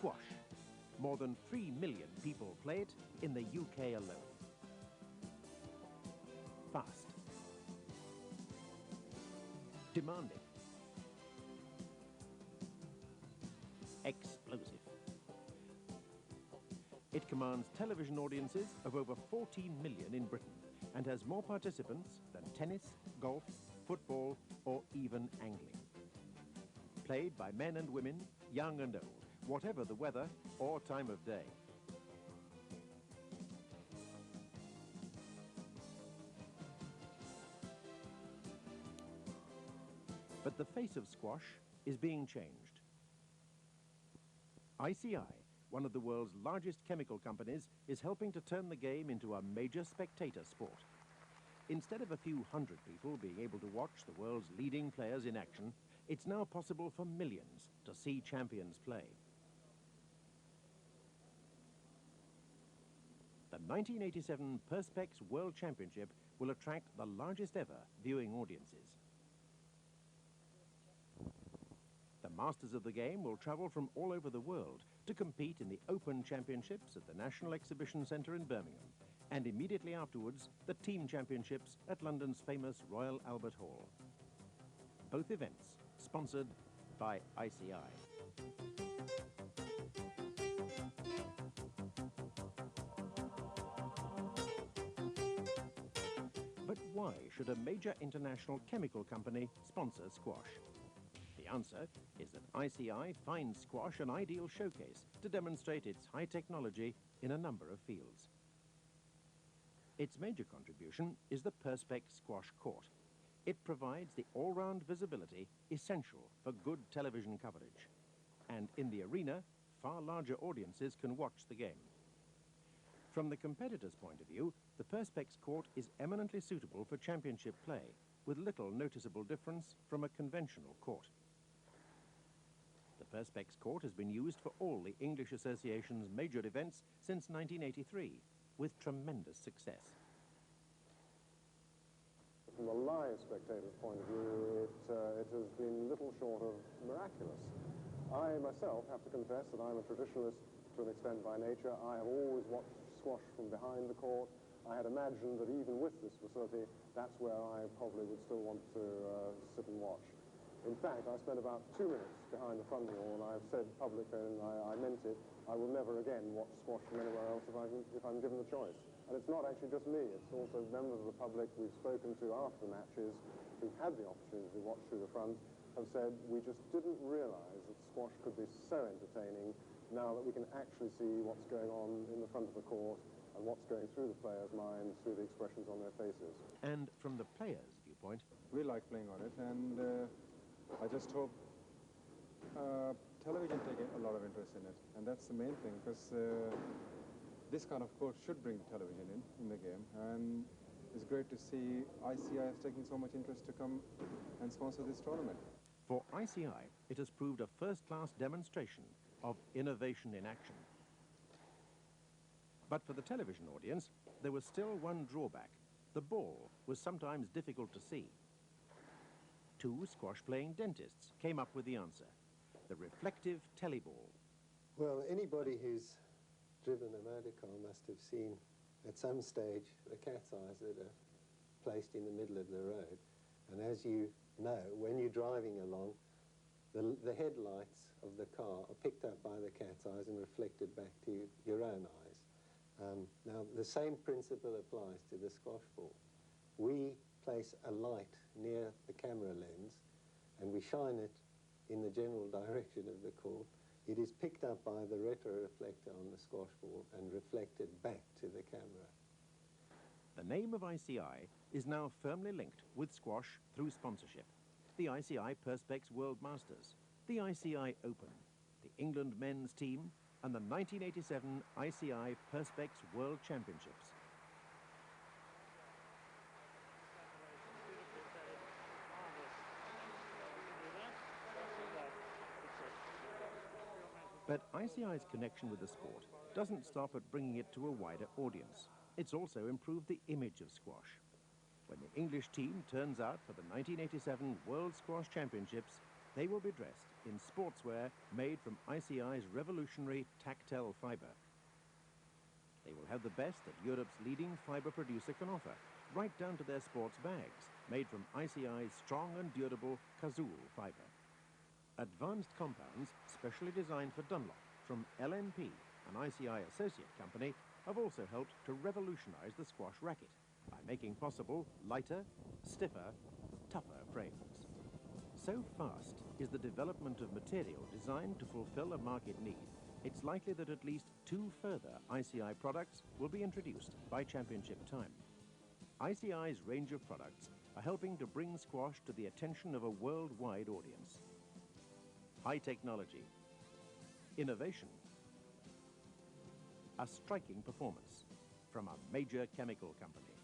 Squash. More than 3 million people play it in the UK alone. Fast. Demanding. Explosive. It commands television audiences of over 14 million in Britain and has more participants than tennis, golf, football or even angling. Played by men and women, young and old, whatever the weather or time of day. But the face of squash is being changed. ICI, one of the world's largest chemical companies, is helping to turn the game into a major spectator sport. Instead of a few hundred people being able to watch the world's leading players in action, it's now possible for millions to see champions play. The 1987 Perspex World Championship will attract the largest ever viewing audiences. The masters of the game will travel from all over the world to compete in the Open Championships at the National Exhibition Centre in Birmingham, and immediately afterwards the Team Championships at London's famous Royal Albert Hall. Both events sponsored by ICI. But why should a major international chemical company sponsor squash? The answer is that ICI finds squash an ideal showcase to demonstrate its high technology in a number of fields. Its major contribution is the Perspex squash court. It provides the all-round visibility essential for good television coverage. And in the arena, far larger audiences can watch the game. From the competitor's point of view, the Perspex court is eminently suitable for championship play, with little noticeable difference from a conventional court. The Perspex court has been used for all the English Association's major events since 1983, with tremendous success. From a live spectator's point of view, it has been little short of miraculous. I myself have to confess that I'm a traditionalist to an extent by nature. I have always watched squash from behind the court. I had imagined that even with this facility, that's where I probably would still want to sit and watch. In fact, I spent about 2 minutes behind the front wall, and I've said publicly, and I meant it, I will never again watch squash from anywhere else if I'm given the choice. And it's not actually just me, it's also members of the public we've spoken to after the matches who've had the opportunity to watch through the front have said, we just didn't realise that squash could be so entertaining now that we can actually see what's going on in the front of the court and what's going through the players' minds through the expressions on their faces. And from the players' viewpoint, we like playing on it, and I just hope television take a lot of interest in it, and that's the main thing, because this kind of court should bring television in the game, and it's great to see ICI is taking so much interest to come and sponsor this tournament. For ICI, it has proved a first-class demonstration of innovation in action. But for the television audience, there was still one drawback. The ball was sometimes difficult to see. 2 squash-playing dentists came up with the answer: the reflective teleball. Well, anybody who's driven a motor car must have seen at some stage the cat's eyes that are placed in the middle of the road. And as you know, when you're driving along, the headlights of the car are picked up by the cat's eyes and reflected back to your own eyes. Now, the same principle applies to the squash ball. We place a light near the camera lens and we shine it in the general direction of the court. It is picked up by the retroreflector on the squash ball and reflected back to the camera. The name of ICI is now firmly linked with squash through sponsorship. The ICI Perspex World Masters, the ICI Open, the England men's team, and the 1987 ICI Perspex World Championships. But ICI's connection with the sport doesn't stop at bringing it to a wider audience. It's also improved the image of squash. When the English team turns out for the 1987 World Squash Championships, they will be dressed in sportswear made from ICI's revolutionary tactile fibre. They will have the best that Europe's leading fibre producer can offer, right down to their sports bags, made from ICI's strong and durable Cazul fibre. Advanced compounds specially designed for Dunlop from LNP, an ICI associate company, have also helped to revolutionize the squash racket by making possible lighter, stiffer, tougher frames. So fast is the development of material designed to fulfill a market need, it's likely that at least 2 further ICI products will be introduced by championship time. ICI's range of products are helping to bring squash to the attention of a worldwide audience. High technology, innovation, a striking performance from a major chemical company.